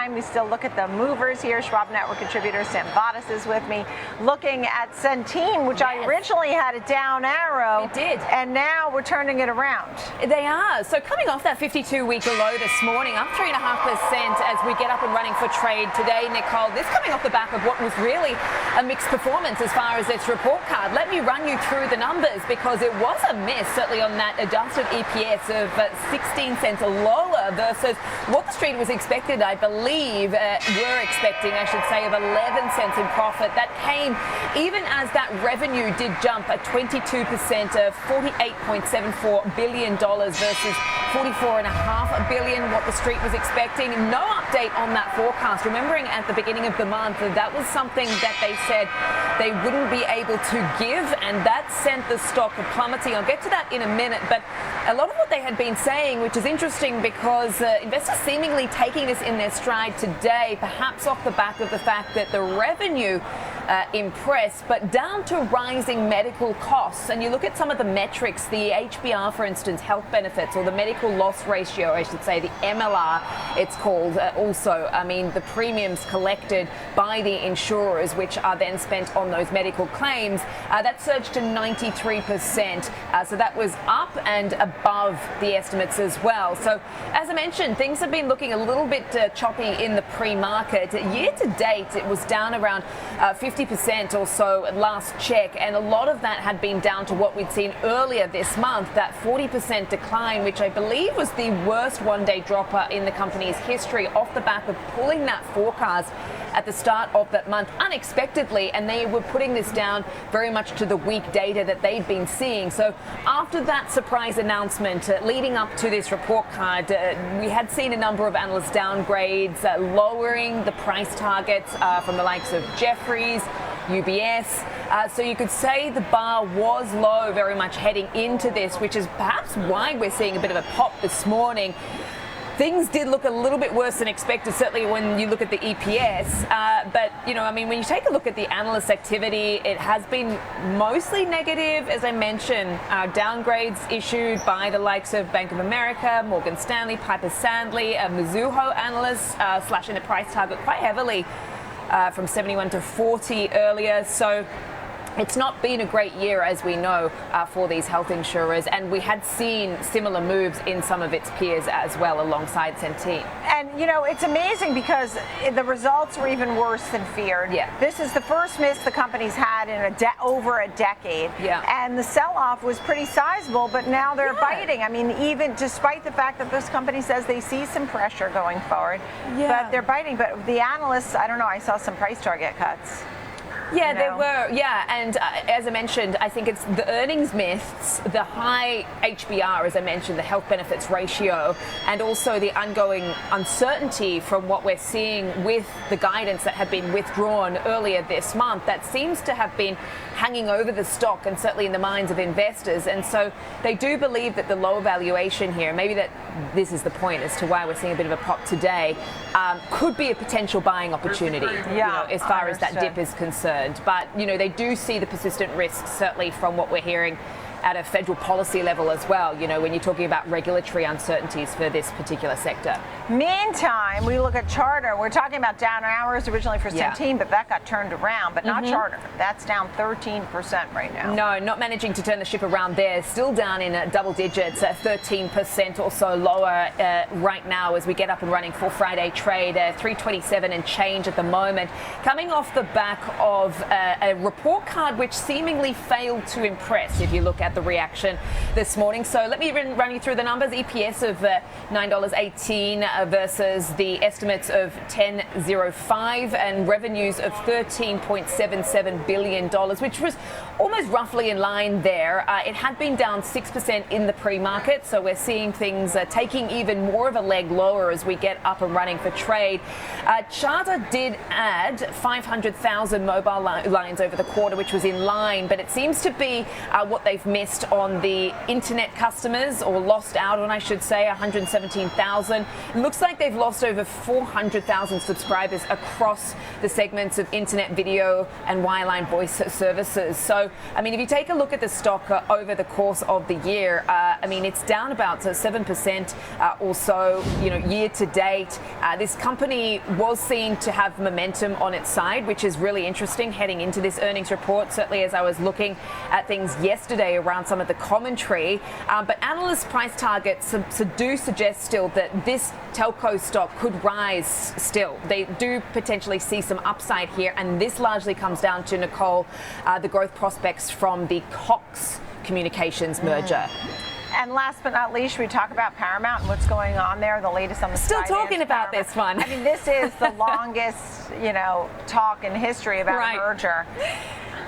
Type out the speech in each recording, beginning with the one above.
time, we still look at the movers here. Schwab Network contributor Sam Vadas is with me, looking at Centene, which I originally had a down arrow. It did. And now we're turning it around. They are. So coming off that 52-week low this morning, up 3.5% as we get up and running for trade today, Nicole. This coming off the back of what was really a mixed performance as far as its report card. Let me run you through the numbers because it was a miss, certainly on that adjusted EPS of 16 cents lower versus what the street was expected, I believe, were expecting, I should say, of 11 cents in profit. That came even as that revenue did jump at 22% of $48.74 billion versus $44.5 billion, what the street was expecting. No update on that forecast. Remembering at the beginning of the month, that was something that they said they wouldn't be able to give, and that sent the stock plummeting. I'll get to that in a minute, but a lot of what they had been saying, which is interesting because investors seemingly taking this in their stride today, perhaps off the back of the fact that the revenue impressed, but down to rising medical costs. And you look at some of the metrics, the HBR, for instance, health benefits, or the medical loss ratio, I should say, the MLR, it's called. Also, I mean, the premiums collected by the insurers, which are then spent on those medical claims, that surged to 93%. So that was up and above the estimates as well. So, as I mentioned, things have been looking a little bit choppy in the pre-market. Year to date, it was down around 50% or so at last check, and a lot of that had been down to what we'd seen earlier this month, that 40% decline, which I believe was the worst one-day dropper in the company's history, off the back of pulling that forecast at the start of that month unexpectedly, and they were putting this down very much to the weak data that they'd been seeing. So after that surprise announcement leading up to this report card, we had seen a number of analyst downgrades, lowering the price targets from the likes of Jefferies, UBS. So you could say the bar was low very much heading into this, which is perhaps why we're seeing a bit of a pop this morning. Things did look a little bit worse than expected, certainly when you look at the EPS. But, you know, I mean, when you take a look at the analyst activity, it has been mostly negative, as I mentioned. Downgrades issued by the likes of Bank of America, Morgan Stanley, Piper Sandler, Mizuho analysts slashing the price target quite heavily from 71 to 40 earlier. So it's not been a great year, as we know, for these health insurers, and we had seen similar moves in some of its peers as well, alongside Centene. And, you know, it's amazing because the results were even worse than feared. Yeah. This is the first miss the company's had in over a decade. Yeah. And the sell-off was pretty sizable, but now they're biting. I mean, even despite the fact that this company says they see some pressure going forward, but they're biting. But the analysts, I don't know, I saw some price target cuts. Yeah, they were. Yeah, and as I mentioned, I think it's the earnings myths, the high HBR, as I mentioned, the health benefits ratio, and also the ongoing uncertainty from what we're seeing with the guidance that had been withdrawn earlier this month. That seems to have been hanging over the stock, and certainly in the minds of investors. And so they do believe that the lower valuation here, maybe that this is the point as to why we're seeing a bit of a pop today, could be a potential buying opportunity, you know, as far as that dip is concerned. But, you know, they do see the persistent risks, certainly from what we're hearing at a federal policy level as well, you know, when you're talking about regulatory uncertainties for this particular sector. Meantime, we look at Charter. We're talking about down hours originally for Centene, but that got turned around, but not Charter. That's down 13% right now. No, not managing to turn the ship around there. Still down in double digits, 13% or so lower right now as we get up and running for Friday trade, 327 and change at the moment. Coming off the back of a report card which seemingly failed to impress if you look at the reaction this morning. So let me run you through the numbers. EPS of $9.18 versus the estimates of $10.05, and revenues of $13.77 billion, which was almost roughly in line there. It had been down 6% in the pre-market, so we're seeing things taking even more of a leg lower as we get up and running for trade. Charter did add 500,000 mobile lines over the quarter, which was in line, but it seems to be what they've missed missed on the internet customers, or lost out on, I should say, 117,000. It looks like they've lost over 400,000 subscribers across the segments of internet video and wireline voice services. So, I mean, if you take a look at the stock over the course of the year, I mean, it's down about 7% or so, year to date. This company was seen to have momentum on its side, which is really interesting heading into this earnings report, certainly as I was looking at things yesterday around some of the commentary. But analyst price targets do suggest still that this telco stock could rise still. They do potentially see some upside here, and this largely comes down to, Nicole, the growth prospects from the Cox Communications merger. And last but not least, we talk about Paramount and what's going on there, the latest on the Still Skydance talking about Paramount. this one. I mean, this is the longest, talk in history about a merger.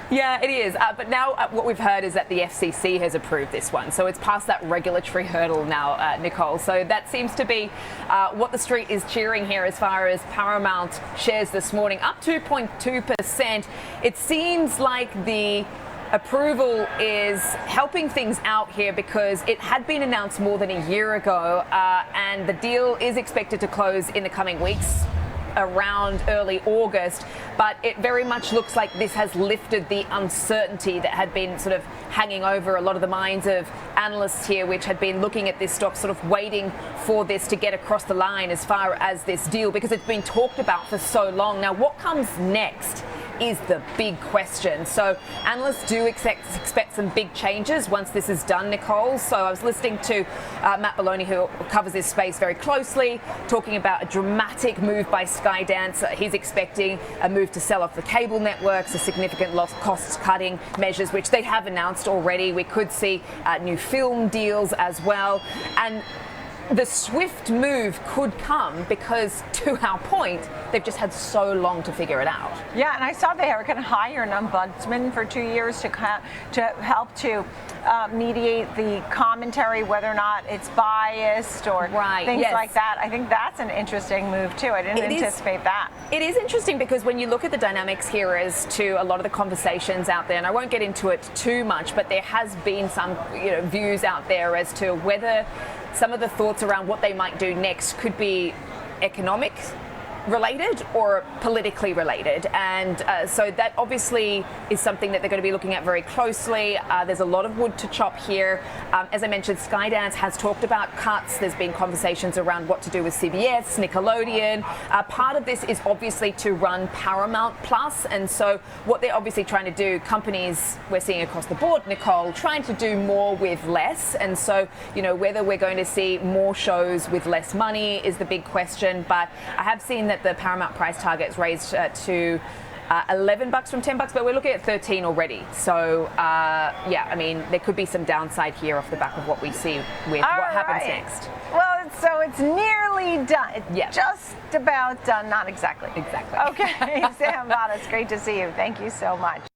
Yeah, it is. But now what we've heard is that the FCC has approved this one. So it's past that regulatory hurdle now, Nicole. So that seems to be what the street is cheering here as far as Paramount shares this morning, up 2.2%. It seems like the approval is helping things out here because it had been announced more than a year ago, and the deal is expected to close in the coming weeks, around early August, but it very much looks like this has lifted the uncertainty that had been sort of hanging over a lot of the minds of analysts here, which had been looking at this stock, sort of waiting for this to get across the line as far as this deal, because it's been talked about for so long. Now, what comes next is the big question. So analysts do expect some big changes once this is done, Nicole. So I was listening to Matt Maloney, who covers this space very closely, talking about a dramatic move by Skydance. He's expecting a move to sell off the cable networks, a significant cost-cutting measures, which they have announced already. We could see new film deals as well. And the swift move could come because, to our point, they've just had so long to figure it out. Yeah, and I saw they were going to hire an ombudsman for 2 years to help to mediate the commentary, whether or not it's biased or things like that. I think that's an interesting move too. I didn't anticipate that. It is interesting because when you look at the dynamics here as to a lot of the conversations out there, and I won't get into it too much, but there has been some views out there as to whether some of the thoughts around what they might do next could be economic related or politically related, and so that obviously is something that they're going to be looking at very closely. There's a lot of wood to chop here. As I mentioned, Skydance has talked about cuts. There's been conversations around what to do with CBS, Nickelodeon. Part of this is obviously to run Paramount Plus, and so what they're obviously trying to do, companies we're seeing across the board, Nicole, trying to do more with less, and so whether we're going to see more shows with less money is the big question. But I have seen that the Paramount price target is raised to $11 from $10, but we're looking at 13 already. So yeah, I mean, there could be some downside here off the back of what we see with what happens next. Well, so it's nearly done. It's just about done, not exactly. Exactly. Okay, Sam Vadas, great to see you. Thank you so much.